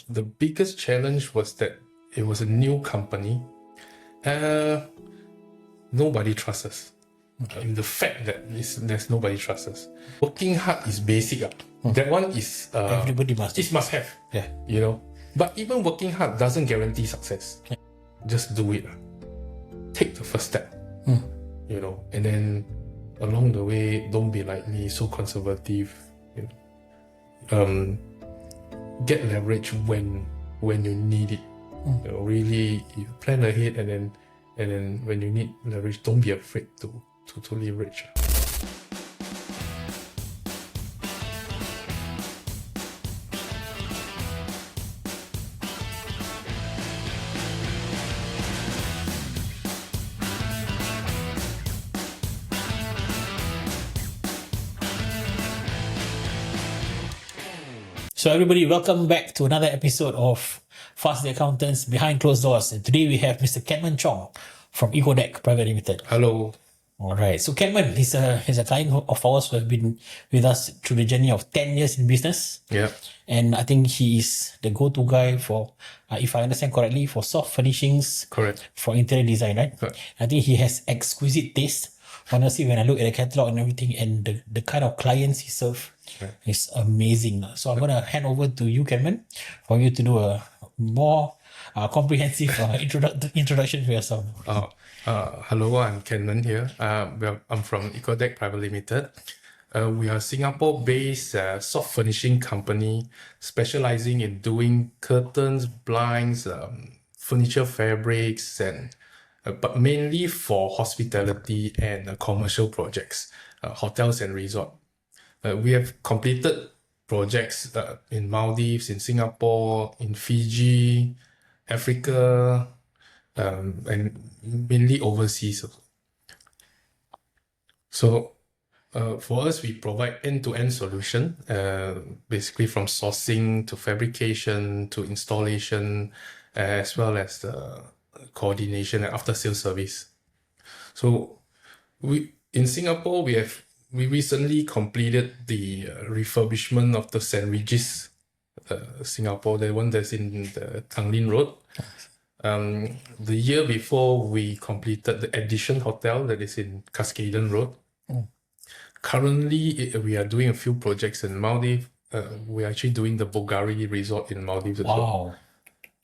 The biggest challenge was that it was a new company. Nobody trusts us. Okay. The fact that there's nobody trusts us. Working hard is basic. That one is everybody must. It must have. Yeah. You know. But even working hard doesn't guarantee success. Okay. Just do it. Take the first step. You know, and then along the way, don't be like me, so conservative. You know. Get leverage when you need it. You know, really, you plan ahead, and then when you need leverage, don't be afraid to leverage. So everybody, welcome back to another episode of Faz The Accountants Behind Closed Doors. And today we have Mr. Kenmund Chong from Ecodec Pte Limited. Hello. All right. So Kenmund, he's a client of ours who have been with us through the journey of 10 years in business. Yeah. And I think he is the go-to guy for, if I understand correctly, for soft furnishings. Correct. For interior design, right? Correct. I think he has exquisite taste. Honestly, when I look at the catalog and everything and the kind of clients he serves, is amazing. So I'm going to hand over to you, Kenmund, for you to do a more comprehensive introduction for yourself. Hello, I'm Kendmund here. I'm from Ecodec Pte Limited. We are a Singapore-based soft furnishing company specializing in doing curtains, blinds, furniture fabrics, and but mainly for hospitality and commercial projects, hotels and resort. We have completed projects in Maldives, in Singapore, in Fiji, Africa, and mainly overseas. So for us, we provide end-to-end solution, basically from sourcing to fabrication to installation, as well as the coordination and after-sales service. So in Singapore, we recently completed the refurbishment of the St. Regis, Singapore, the one that's in the Tanglin Road. The year before, we completed the Edition Hotel that is in Cascaden Road. Currently, we are doing a few projects in Maldives. We're actually doing the Bulgari Resort in Maldives as well.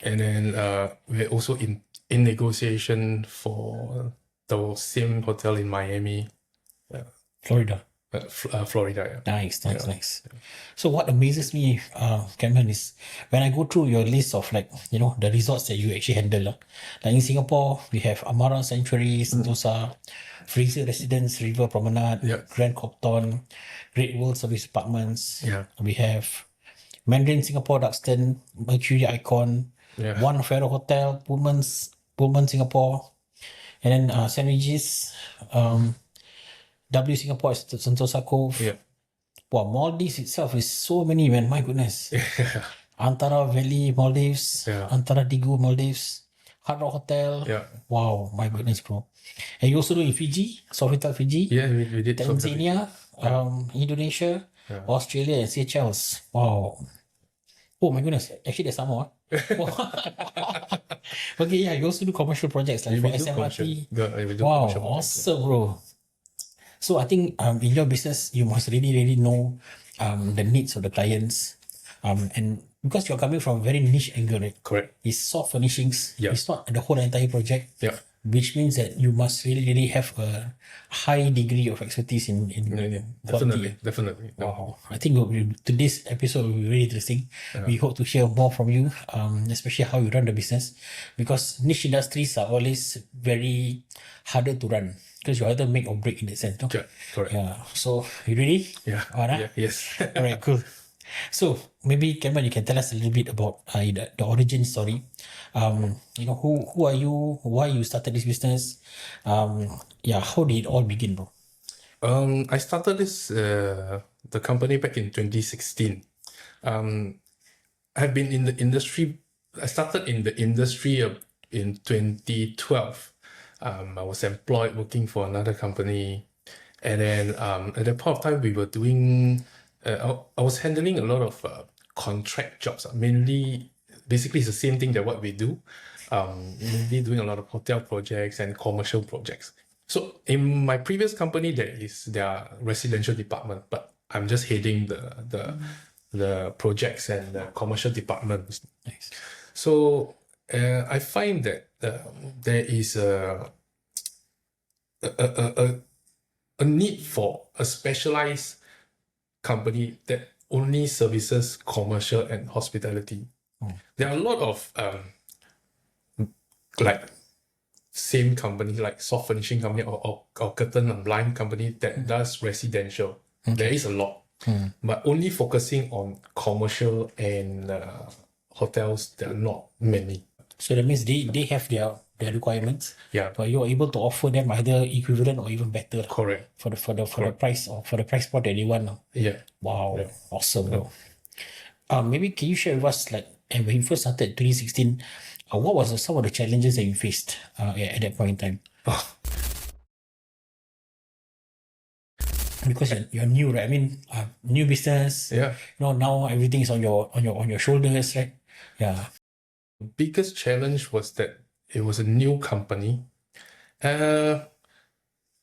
And then we're also in negotiation for the same hotel in Miami. Florida. Florida, yeah. Nice. So what amazes me, Kenmund, is when I go through your list of the resorts that you actually handle. Like in Singapore, we have Amara Sanctuary, Sentosa, Fraser Residence, River Promenade, Grand Copthorne, Great World Service Apartments. Yeah. We have Mandarin Singapore, Duxton, Mercury Icon, One Farrow Hotel, Pullman Singapore, and then St. Regis, W Singapore, Sentosa Cove. Yeah. Wow, Maldives itself is so many, man. My goodness. Antara Valley Maldives, Antara Digu Maldives, Hard Rock Hotel. Yeah. Wow, my goodness, bro. And you also do in Fiji, Sofitel Fiji. Yeah, we did. Tanzania, Indonesia, Australia, and Seychelles. Wow. Oh my goodness. Actually, there's some more. Okay, yeah, you also do commercial projects like for SMRT. Wow, awesome, bro. So I think in your business, you must really know the needs of the clients. And because you're coming from a very niche angle, right? Correct. It's soft furnishings. Yeah. It's not the whole entire project. Yeah. Which means that you must really have a high degree of expertise in quality. Definitely. Wow. I think today's episode will be very interesting. We hope to hear more from you, especially how you run the business. Because niche industries are always very harder to run. Because you either make or break in that sense. No? Yeah, correct. Yeah. So, you ready? Yeah. Yes. All right, cool. So, maybe, Kenmund, you can tell us a little bit about the origin story. Who are you? Why you started this business? How did it all begin, bro? I started the company back in 2016. I've been in the industry. I started in the industry in 2012. I was employed working for another company, and then at that point of time, we were doing. I was handling a lot of contract jobs, mainly basically it's the same thing that what we do. Maybe doing a lot of hotel projects and commercial projects. So in my previous company, there is their residential department, but I'm just heading the projects and the commercial departments. Nice. So I find that there is a need for a specialized company that only services commercial and hospitality. There are a lot of like same company, like soft furnishing company or curtain and blind company that does residential. There is a lot, but only focusing on commercial and hotels, there are not many. So that means they have their requirements. Yeah, But you are able to offer them either equivalent or even better correct. for the price or for the price point that they want. Yeah. Wow, awesome, bro. Maybe can you share with us, like, and when you first started in 2016, what was some of the challenges that you faced at that point in time? Because you're new, right? I mean, new business. Yeah. Now everything is on your shoulders, right? Yeah. Biggest challenge was that it was a new company.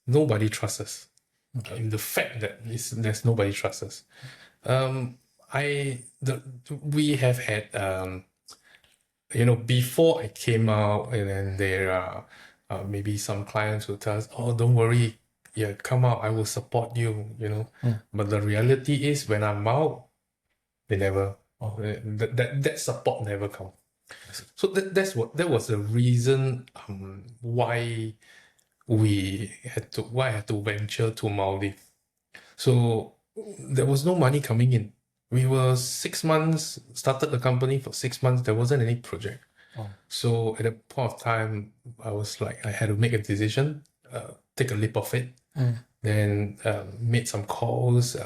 Nobody trusts us. The fact that there's nobody trusts us. We have had before I came out, and then there are maybe some clients who tell us, "Oh, don't worry, yeah, come out, I will support you." But the reality is, when I'm out, they never. That support never come. So that was the reason why I had to venture to Maldives. So there was no money coming in. We were 6 months, started the company for 6 months, there wasn't any project. So at that point of time, I was like, I had to make a decision, take a leap of faith, then made some calls,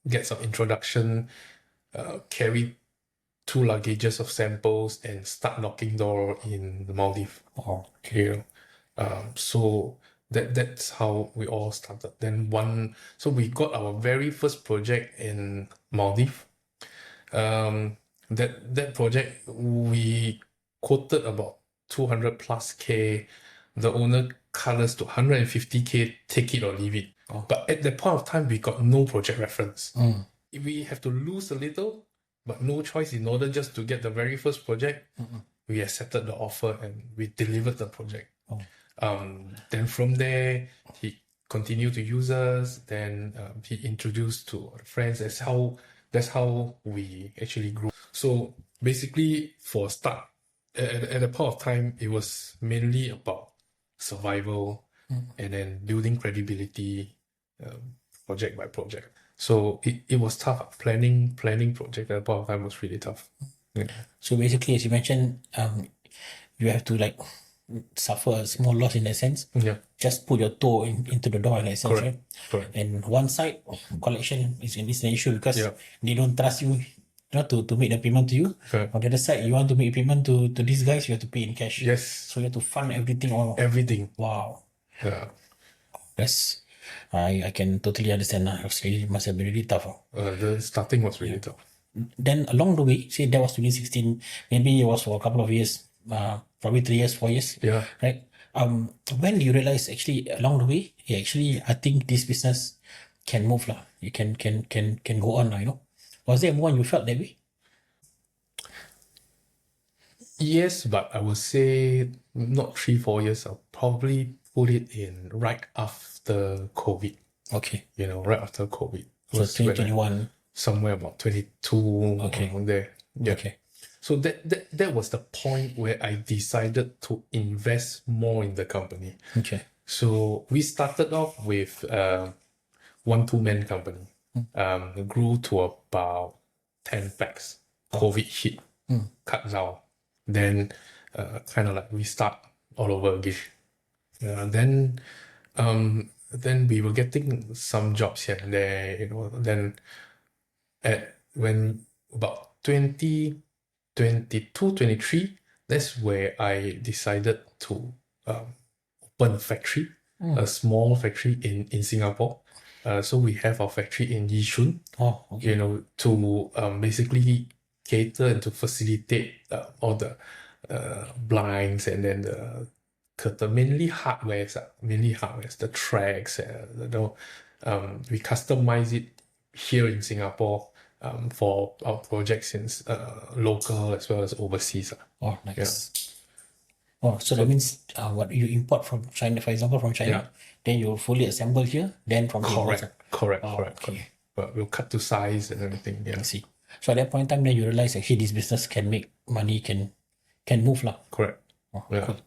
get some introduction, carry 2 luggages of samples and start knocking door in the Maldives. So that's how we all started. So we got our very first project in Maldives. That project we quoted about 200 plus K. The owner cut us to 150K, take it or leave it. But at that point of time, we got no project reference. We have to lose a little, but no choice. In order just to get the very first project, we accepted the offer and we delivered the project. Then from there, he continued to use us. Then he introduced to our friends. That's how we actually grew. So basically, for a start, at a point of time, it was mainly about survival and then building credibility, project by project. So it was tough. Planning project at a point of time was really tough. Yeah. So basically, as you mentioned, you have to like suffer a small loss in that sense. Yeah. Just put your toe into the door in that sense, right? Correct. And one side, collection is an issue because they don't trust you, to make the payment to you. Correct. On the other side, you want to make payment to these guys, you have to pay in cash. Yes. So you have to fund everything all. Everything. Wow. Yeah. That's I can totally understand. It must have been really tough. The starting was really tough. Then along the way, say that was 2016, maybe it was for a couple of years, probably 3 years, 4 years. Yeah. Right. When do you realize actually along the way, I think this business can move lah. It can go on lah, Was there a moment you felt that way? Yes, but I would say not 3-4 years. I'll probably put it in right after COVID. Okay. Right after COVID. So 2021. Somewhere about 22. Okay. Around there. Yeah. Okay. So that was the point where I decided to invest more in the company. Okay. So we started off with 1-2-man company. Grew to about 10 packs. COVID hit. Cut down. Then kind of like restart all over again. Then we were getting some jobs here and there, Then when about 2022, 23, that's where I decided to open a factory, a small factory in Singapore. So we have our factory in Yishun, Oh, okay. to basically cater and to facilitate all the blinds and then the curtain, mainly hardwares, the tracks, we customize it here in Singapore for our projects in local as well as overseas. Oh, nice. Oh, so that means what you import from China, for example, from China, then you fully assemble here, then from Correct. okay. But we'll cut to size and everything. Yeah. I see. So at that point in time, then you realize actually this business can make money, can move lah. Correct. Oh, Yeah. cool.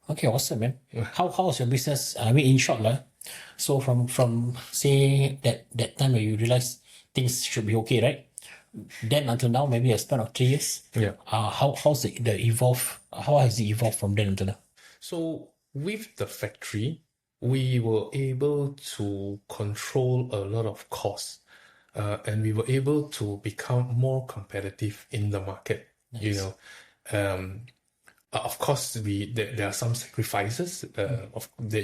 Okay, awesome, man. How's your business? I mean, in short, lah. So from say that time where you realize things should be okay, right? Then until now, maybe a span of 3 years. Yeah. How's the evolve? How has it evolved from then until now? So with the factory, we were able to control a lot of costs, and we were able to become more competitive in the market. Nice. You know, of course, there are some sacrifices of the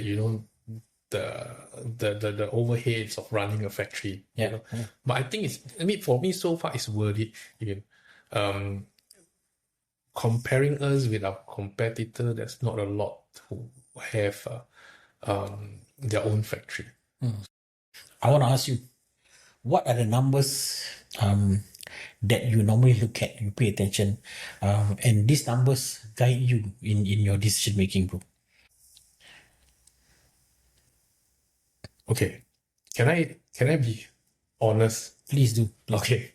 the overheads of running a factory. Yeah. You know? But I think for me so far it's worth it. You know, comparing us with our competitor, there's not a lot who have their own factory. I want to ask you, what are the numbers that you normally look at, you pay attention, and these numbers guide you in your decision making, bro? Okay, can I be honest? Please do. Okay.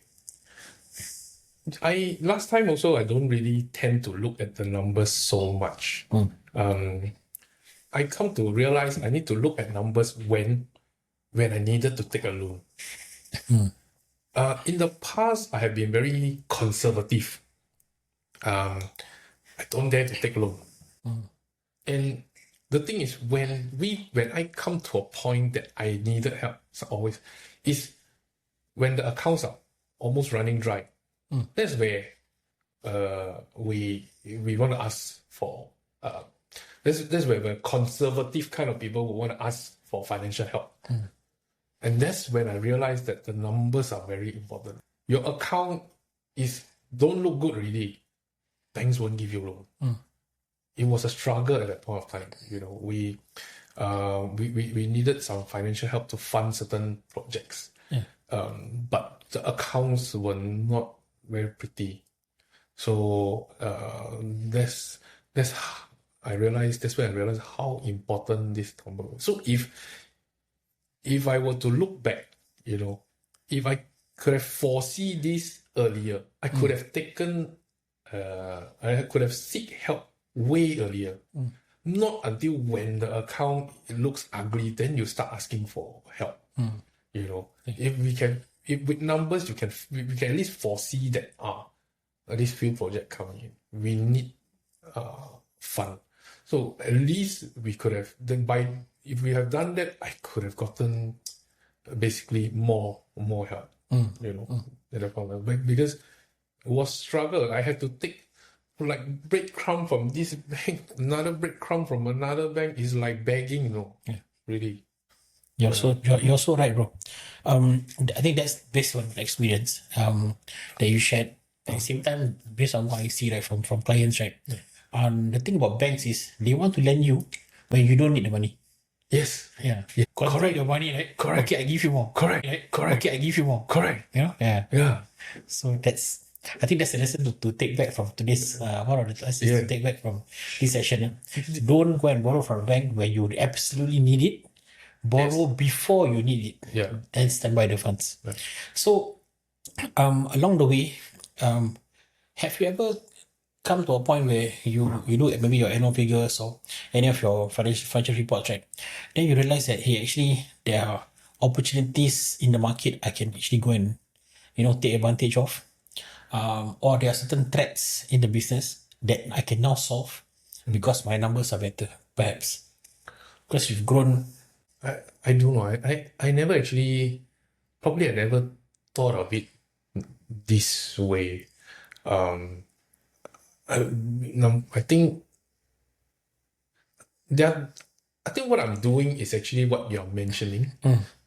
Last time also I don't really tend to look at the numbers so much. I come to realize I need to look at numbers when I needed to take a loan. In the past, I have been very conservative. I don't dare to take loan. And the thing is, when I come to a point that I needed help, is when the accounts are almost running dry. That's where we want to ask for. That's where the conservative kind of people will want to ask for financial help. And that's when I realized that the numbers are very important. Your account don't look good already. Banks won't give you loan. It was a struggle at that point of time. You know, we needed some financial help to fund certain projects. But the accounts were not very pretty. So that's when I realized how important this number was. So if I were to look back, you know, if I could have foreseen this earlier, I could have I could have seek help way earlier. Not until when the account looks ugly, then you start asking for help. You know, if with numbers we can at least foresee that this few project coming in, we need fund. So at least we could have if we have done that, I could have gotten basically more help. You know, at that point, because it was struggle. I had to take like breadcrumb from this bank, another breadcrumb from another bank. Is like begging, you know. Really. You're so right, bro. I think that's based on experience that you shared. At the same time, based on what I see, right, from clients, right. The thing about banks is they want to lend you when you don't need the money. Yes. Yeah. Correct. Your money, right? Correct. Okay, I give you more. Correct. Right? Correct. Okay, I give you more. Correct. You know? Yeah. Yeah. So I think that's the lesson to take back from today's one of the lessons to take back from this session. Don't go and borrow from a bank where you absolutely need it. Borrow before you need it. Yeah. Then stand by the funds. Right. So along the way, have you ever come to a point where you look at maybe your annual figures or any of your financial reports, right? Then you realize that hey, actually there are opportunities in the market I can actually go and take advantage of, or there are certain threats in the business that I can now solve because my numbers are better, perhaps because you've grown. I don't know. I never actually, probably I never thought of it this way. I think what I'm doing is actually what you're mentioning.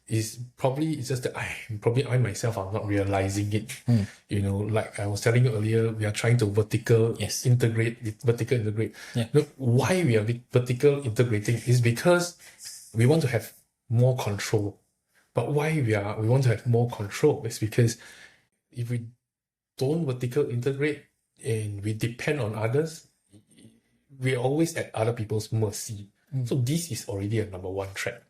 it's just that I myself am not realizing it. You know, like I was telling you earlier, we are trying to vertical Yes. integrate. Yeah. Look, why we are vertical integrating is because we want to have more control. But why we want to have more control is because if we don't vertical integrate and we depend on others, we're always at other people's mercy. So this is already a number one trap,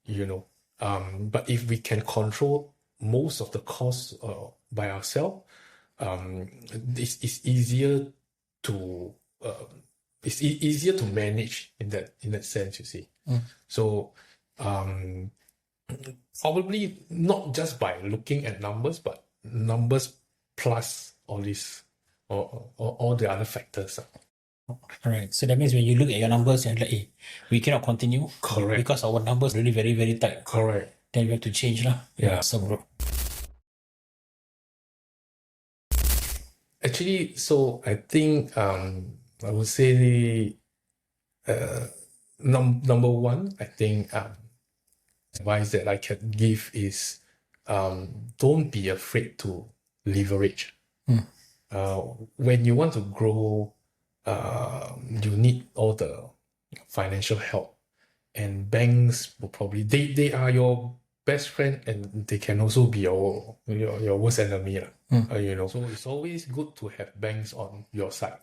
you know. But if we can control most of the costs by ourselves, it's easier to easier to manage in that sense, you see. So probably not just by looking at numbers, but numbers plus all this or all the other factors. All right. So that means when you look at your numbers and like, hey, we cannot continue Correct. because our numbers really very, very tight. Correct. Then we have to change lah. Yeah. So bro. Actually, so I think I would say number one, I think advice that I can give is don't be afraid to leverage. When you want to grow, you need all the financial help, and banks will probably they are your best friend, and they can also be your worst enemy, you know. So it's always good to have banks on your side.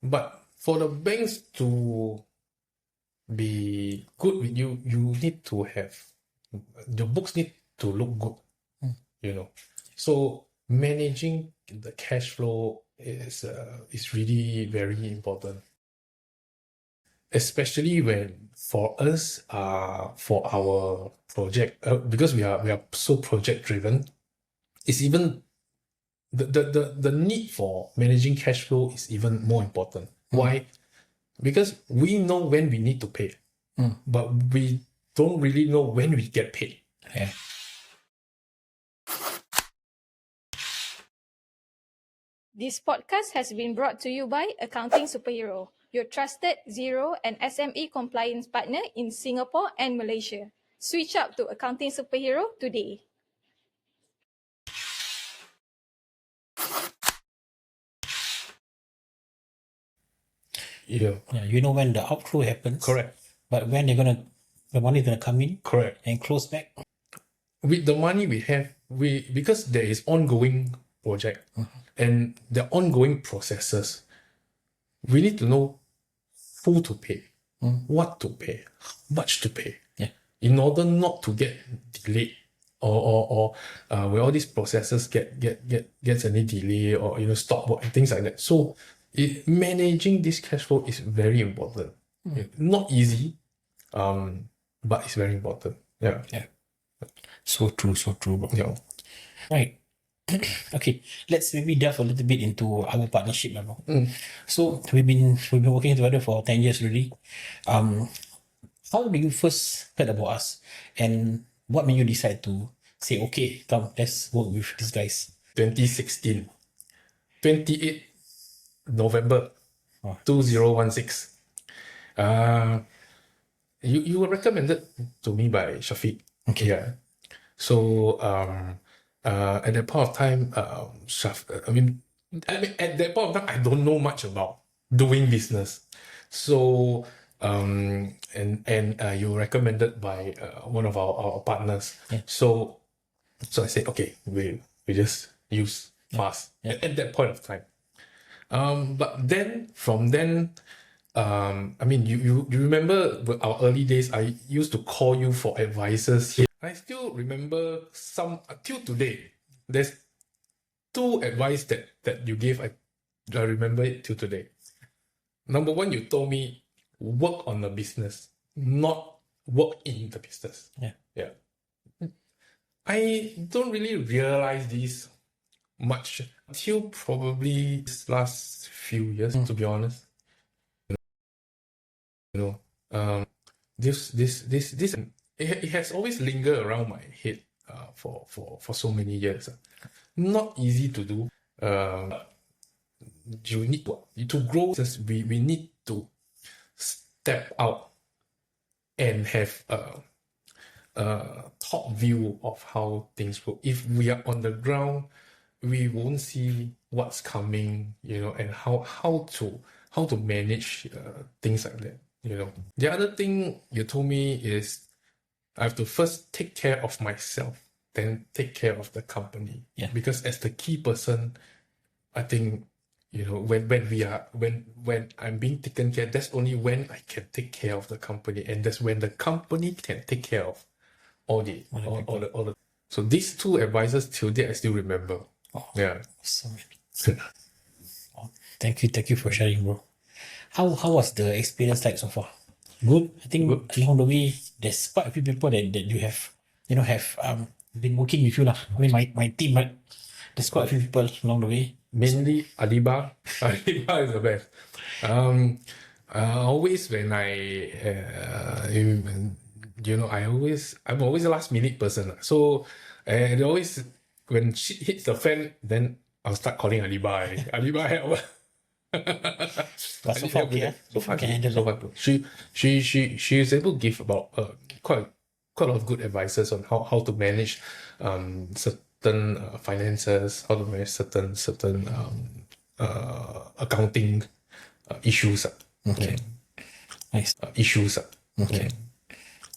But for the banks to be good with you, you need to have your books need to look good, you know. So managing the cash flow is really very important, especially when for us for our project, because we are so project driven. It's even the need for managing cash flow is even more important. Why? Because we know when we need to pay, but we don't really know when we get paid. Yeah. This podcast has been brought to you by Accounting Superhero, your trusted zero and SME compliance partner in Singapore and Malaysia. Switch up to Accounting Superhero today. Yeah, Yeah. You know when the outflow happens. correct. But when the money gonna come in Correct. and close back. With the money we have, because there is ongoing project and the ongoing processes, we need to know who to pay, what to pay, how much to pay, Yeah. in order not to get delayed or where all these processes gets any delay or stop work and things like that. So managing this cash flow is very important. Not easy, but it's very important. Yeah. Yeah. So true, bro. Yeah. Right. Okay, let's maybe delve a little bit into our partnership, bro. So we've been working together for 10 years already. How did you first heard about us, and what made you decide to say, okay, come, let's work with these guys? 2016, 28 November Oh. 2016. You were recommended to me by Shafiq. Okay. Yeah. So at that point of time, I mean, at that point of time, I don't know much about doing business. So and you were recommended by one of our partners. Yeah. So I said, okay, we just use Faz at that point of time. But then from then, I mean, you remember our early days? I used to call you for advices here. I still remember some till today. There's two advice that you gave. I remember it till today. Number one, you told me work on the business, not work in the business. Yeah. Yeah. I don't really realize this much until probably this last few years, to be honest. You know, this it has always lingered around my head for so many years. Not easy to do. You need to grow. We need to step out and have top view of how things work. If we are on the ground, we won't see what's coming, and how to manage things like that. The other thing you told me is I have to first take care of myself, then take care of the company. Yeah. Because as the key person, I think when I'm being taken care, that's only when I can take care of the company, and that's when the company can take care of all the. So these two advices till date I still remember. Oh, Yeah. so oh, thank you for sharing, bro. How was the experience like so far? Good. I think along the way, there's quite a few people that you have been working with you lah. I mean, my team, right? There's quite a few people along the way. Mainly Aliba. Aliba is the best. Always when I'm always a last minute person. So, and always when shit hits the fan, then I'll start calling Aliba. Aliba help. But so far, okay. So far, can handle it. She is able to give about quite a lot of good advices on how to manage certain finances, how to manage certain accounting issues. Okay. Nice. Issues. Okay.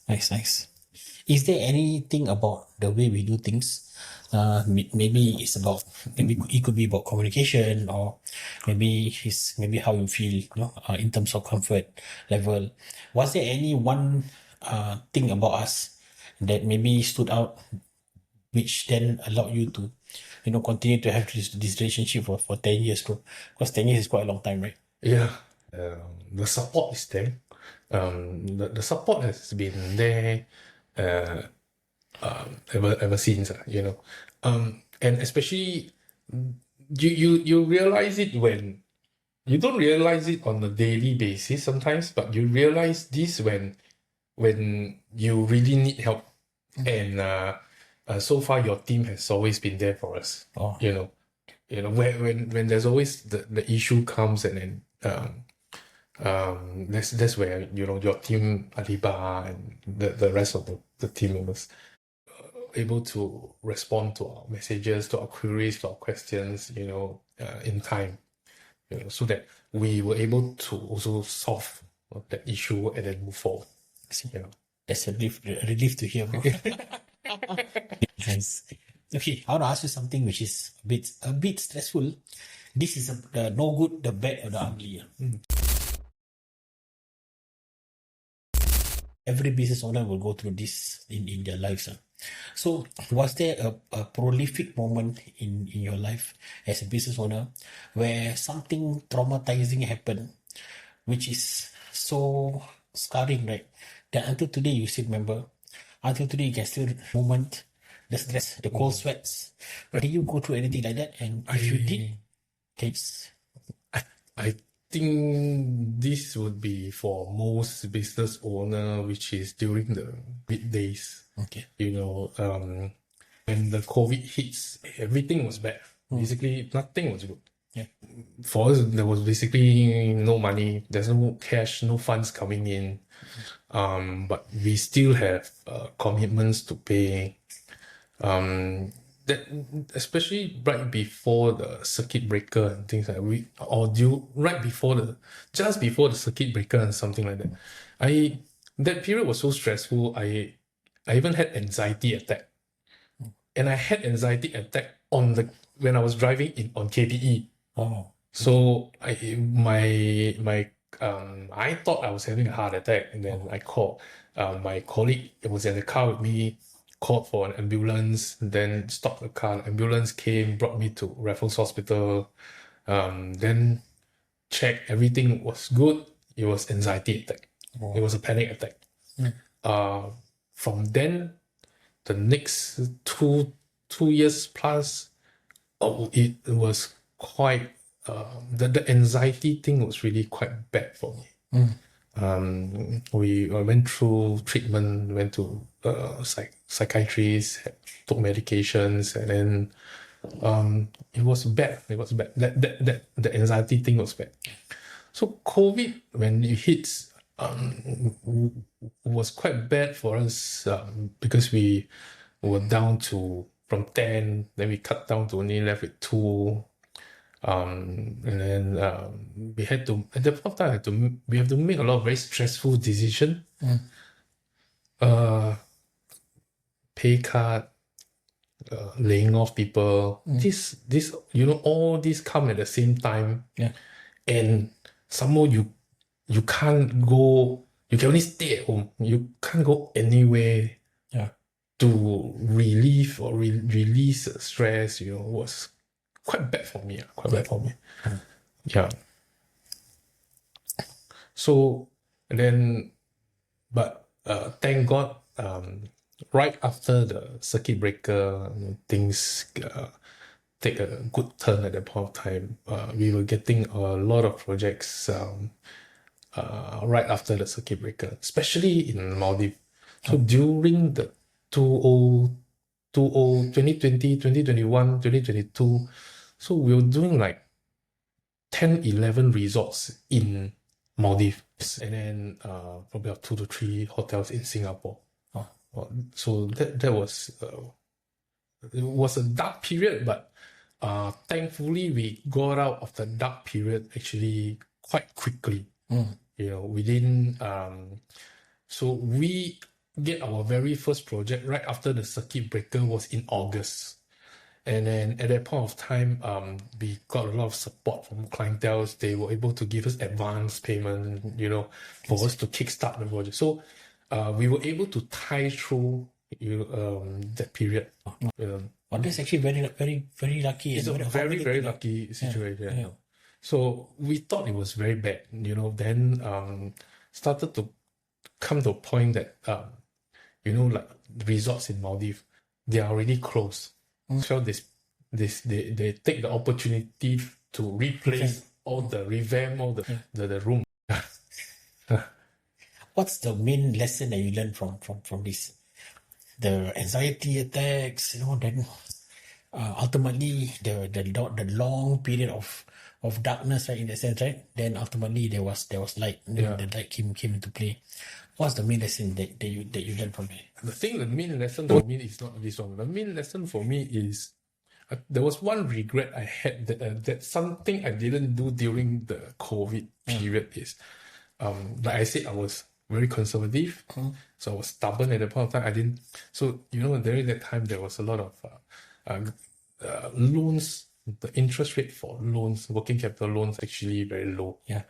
Nice. Is there anything about the way we do things? Maybe it could be about communication, or maybe how you feel, in terms of comfort level. Was there any one thing about us that maybe stood out, which then allowed you to, continue to have this relationship for 10 years, bro? Because 10 years is quite a long time, right? Yeah. The support is there. The support has been there ever since, and especially you realize it when you don't realize it on a daily basis sometimes, but you realize this when you really need help, and so far your team has always been there for us. Oh. When there's always the issue comes, and then that's where your team, Aliba, and the rest of the team members able to respond to our messages, to our queries, to our questions, in time, so that we were able to also solve that issue and then move forward. That's a relief to hear, bro. Nice. Okay, I want to ask you something which is a bit stressful. This is the no good, the bad, or the ugly. Every business owner will go through this in their lives. So, was there a prolific moment in your life as a business owner where something traumatizing happened, which is so scarring, right? That until today you still remember, until today you can still moment the stress, the cold sweats. Did you go through anything like that? And if you did, case. I think this would be for most business owner, which is during the weekdays. Okay. When the COVID hits, everything was bad. Basically, nothing was good. Yeah. For us, there was basically no money. There's no cash, no funds coming in. But we still have commitments to pay. That especially right before the circuit breaker and things like just before the circuit breaker and something like that. That period was so stressful. I even had anxiety attack, and I had anxiety attack when I was driving on KPE. Oh. So I thought I was having a heart attack, and then I called my colleague. It was in the car with me. Called for an ambulance, then stopped the car. The ambulance came, brought me to Raffles Hospital. Then checked, everything was good. It was anxiety attack. Oh. It was a panic attack. From then, the next two years plus, it was quite the anxiety thing was really quite bad for me. I went through treatment, went to psychiatrist, took medications, and then it was bad. The anxiety thing was bad. So COVID, when it hits, was quite bad for us because we were down to from 10, then we cut down to only left with 2. And then we had to, at that point of time, we have to make a lot of very stressful decisions. Pay cut, laying off people. This all these come at the same time. Yeah. And some more you can't go, you can only stay at home. You can't go anywhere Yeah. to relieve or release stress, was quite bad for me. Quite bad for me. Yeah. So, and then, but thank God, right after the circuit breaker, things take a good turn at that point of time. We were getting a lot of projects right after the circuit breaker, especially in Maldives. So during the 2020, 2021, 2022, so we were doing like 10, 11 resorts in Maldives, and then probably have 2 to 3 hotels in Singapore. So that was it was a dark period, but thankfully we got out of the dark period actually quite quickly. We didn't. So we get our very first project right after the circuit breaker was in August. And then at that point of time, we got a lot of support from clientele. They were able to give us advance payment, for us to kickstart the project. So we were able to tie through that period. That's actually very, very, very lucky. It's a very, very lucky situation. Yeah. So we thought it was very bad, then started to come to a point that, like resorts in Maldives, they are already closed. So they take the opportunity to replace all the revamp, all the room. What's the main lesson that you learned from this? The anxiety attacks, then ultimately the long period of darkness, right, in that sense, right? Then ultimately there was light. The light came into play. What's the main lesson that you learned from it? The main lesson for me is not this one. The main lesson for me is there was one regret I had that something I didn't do during the COVID period is, like I said, I was very conservative, so I was stubborn at the point of time. I didn't. So during that time there was a lot of loans. The interest rate for loans, working capital loans, actually very low. Yeah.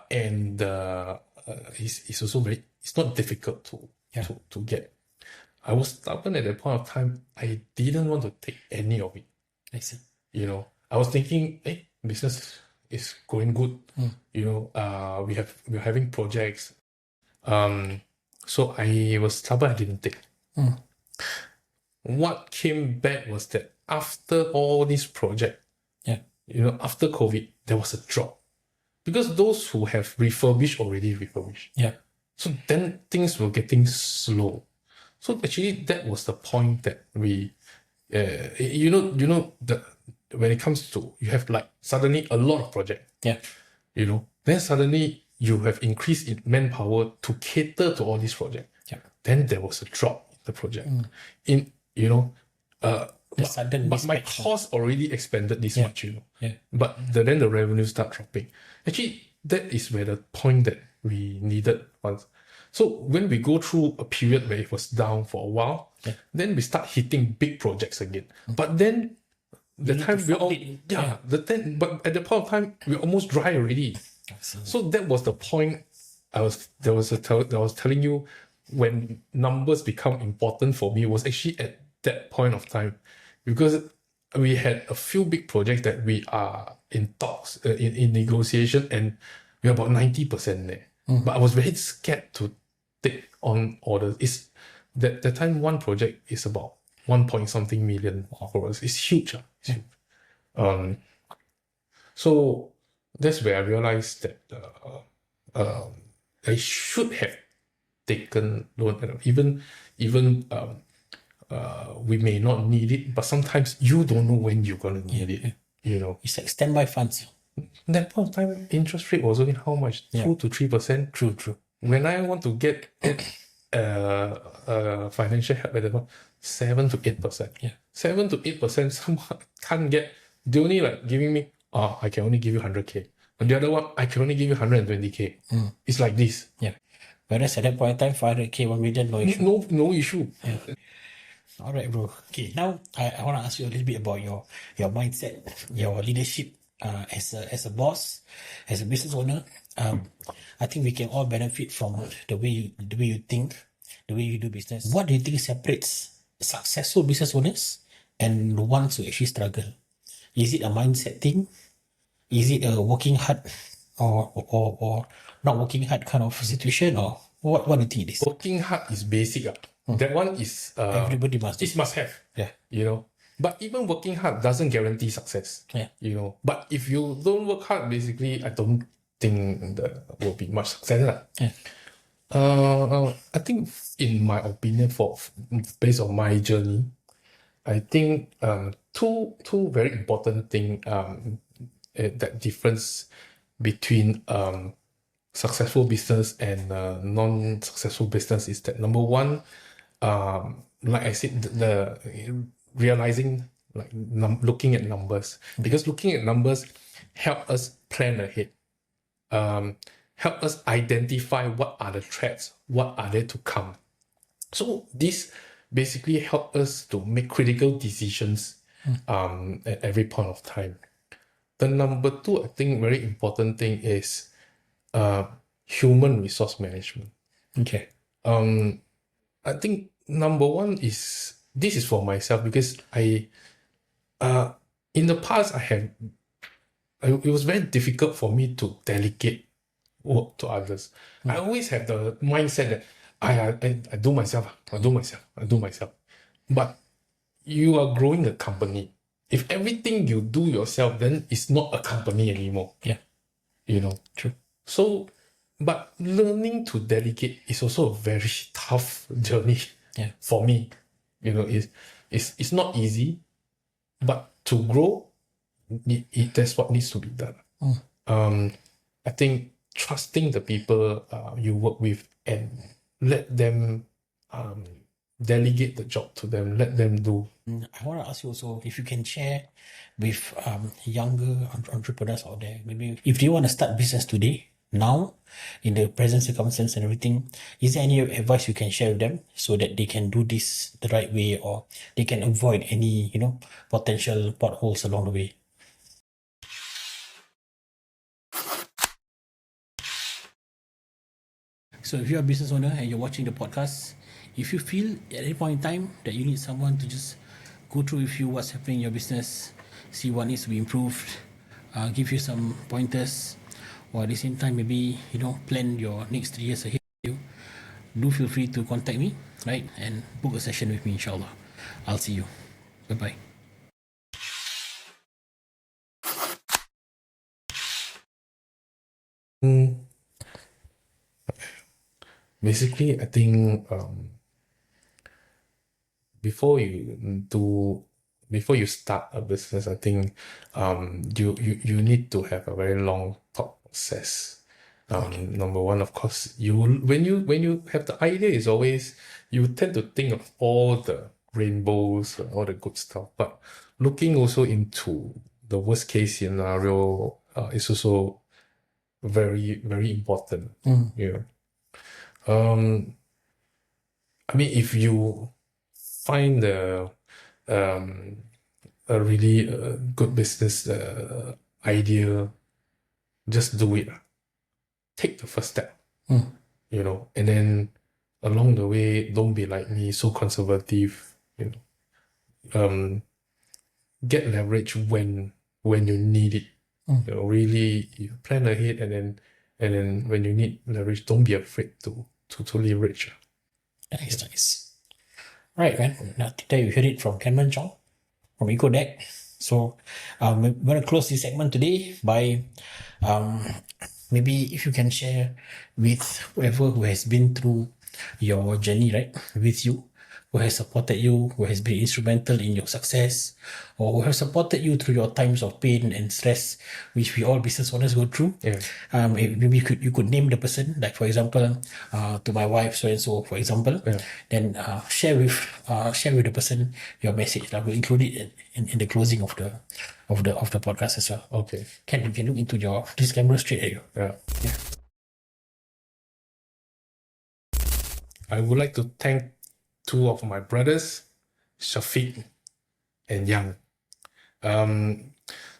And it's also it's not difficult to get. I was stubborn at that point of time. I didn't want to take any of it. I see. I was thinking, business is going good. We're having projects. So I was stubborn. I didn't take. What came back was that after all these projects, after COVID, there was a drop. Because those who have already refurbished. Yeah. So then things were getting slow. So actually that was the point that we, when it comes to, you have like suddenly a lot of projects. Yeah. Then suddenly you have increased in manpower to cater to all these projects. Yeah. Then there was a drop in the project. But my cost already expanded this much, Yeah. But then the revenue start dropping. Actually, that is where the point that we needed once. So when we go through a period where it was down for a while, then we start hitting big projects again. But then but at the point of time we're almost dry already. So that was the point I was telling you, when numbers become important for me was actually at that point of time, because we had a few big projects that we are in talks, in negotiation, and we're about 90% there. But I was very scared to take on orders. It's that time one project is about 1 point something million for us. It's huge. It's huge. So that's where I realized that I should have taken loan. Even we may not need it, but sometimes you don't know when you're gonna need it. It's like standby funds. That point of time, interest rate was only how much? Yeah. 2 to 3%. True, true. When I want to get financial help at the point, 7 to 8%. Yeah. 7 to 8%, someone can't get, they only like giving me, I can only give you 100K. And the other one, I can only give you 120K. It's like this. Yeah. Whereas at that point in time, 500K, 1 million, no issue. No issue. All right, bro. Okay, now I want to ask you a little bit about your mindset, your leadership as a boss, as a business owner. I think we can all benefit from the way you think, the way you do business. What do you think separates successful business owners and the ones who actually struggle? Is it a mindset thing? Is it a working hard or not working hard kind of situation, or what do you think it is? Working hard is basic. That one is Everybody must do. It must have. Yeah. You know. But even working hard doesn't guarantee success. Yeah. You know. But if you don't work hard, basically, I don't think there will be much success. Yeah. I think, in my opinion, based on my journey, I think two very important thing that difference between successful business and non-successful business is that, number one, like I said, the realizing, like looking at numbers, because looking at numbers help us plan ahead, help us identify what are the threats, what are there to come. So this basically help us to make critical decisions at every point of time. The number two, I think, very important thing is human resource management. Okay. I think number one is, this is for myself, because I in the past it was very difficult for me to delegate work to others. I always have the mindset that I do myself. But you are growing a company. If everything you do yourself, then it's not a company anymore. Yeah. You know. True. So, but learning to delegate is also a very tough journey. Yeah. For me. You know, it's not easy, but to grow, that's what needs to be done. I think trusting the people you work with and let them delegate the job to them, let them do. I want to ask you also if you can share with younger entrepreneurs out there, maybe if they want to start business today, now, in the present circumstance and everything, is there any advice you can share with them so that they can do this the right way, or they can avoid any, potential potholes along the way? So if you're a business owner and you're watching the podcast, if you feel at any point in time that you need someone to just go through with you what's happening in your business, see what needs to be improved, give you some pointers, or at the same time maybe plan your next 3 years ahead of you, do feel free to contact me, right, and book a session with me, inshallah. I'll see you. Bye-bye. Basically, I think before you start a business, I think you need to have a very long thought process. Number one, of course, when you have the idea, is always, you tend to think of all the rainbows, all the good stuff, but looking also into the worst case scenario is also very, very important. I mean, if you find a really good business idea, just do it. Take the first step, and then along the way, don't be like me, so conservative. Get leverage when you need it. Really, you plan ahead, and then when you need leverage, don't be afraid to leverage. Nice. Right, man. Now today you heard it from Kenmund Chong from Ecodec. So we're going to close this segment today by maybe if you can share with whoever who has been through your journey, right, with you, who has supported you, who has been instrumental in your success, or who has supported you through your times of pain and stress, which we all business owners go through. Yeah. Maybe you could name the person, like for example, to my wife, so and so, for example. Yeah. Then share with the person your message. I will include it in the closing of the podcast as well. Okay. Can you look into this camera straight at you? Yeah. Yeah. I would like to thank two of my brothers, Shafiq and Yang.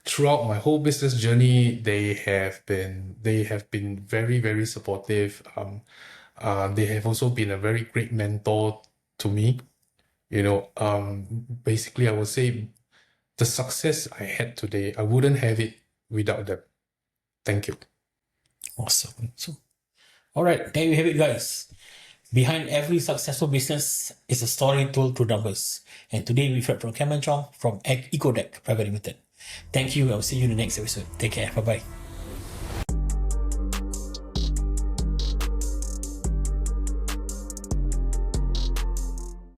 Throughout my whole business journey, they have been very, very supportive. They have also been a very great mentor to me. Basically, I would say the success I had today, I wouldn't have it without them. Thank you. Awesome. So, all right, there you have it, guys. Behind every successful business is a story told through numbers. And today we've heard from Kenmund Chong from Ecodec Pte. Thank you. I'll see you in the next episode. Take care. Bye-bye.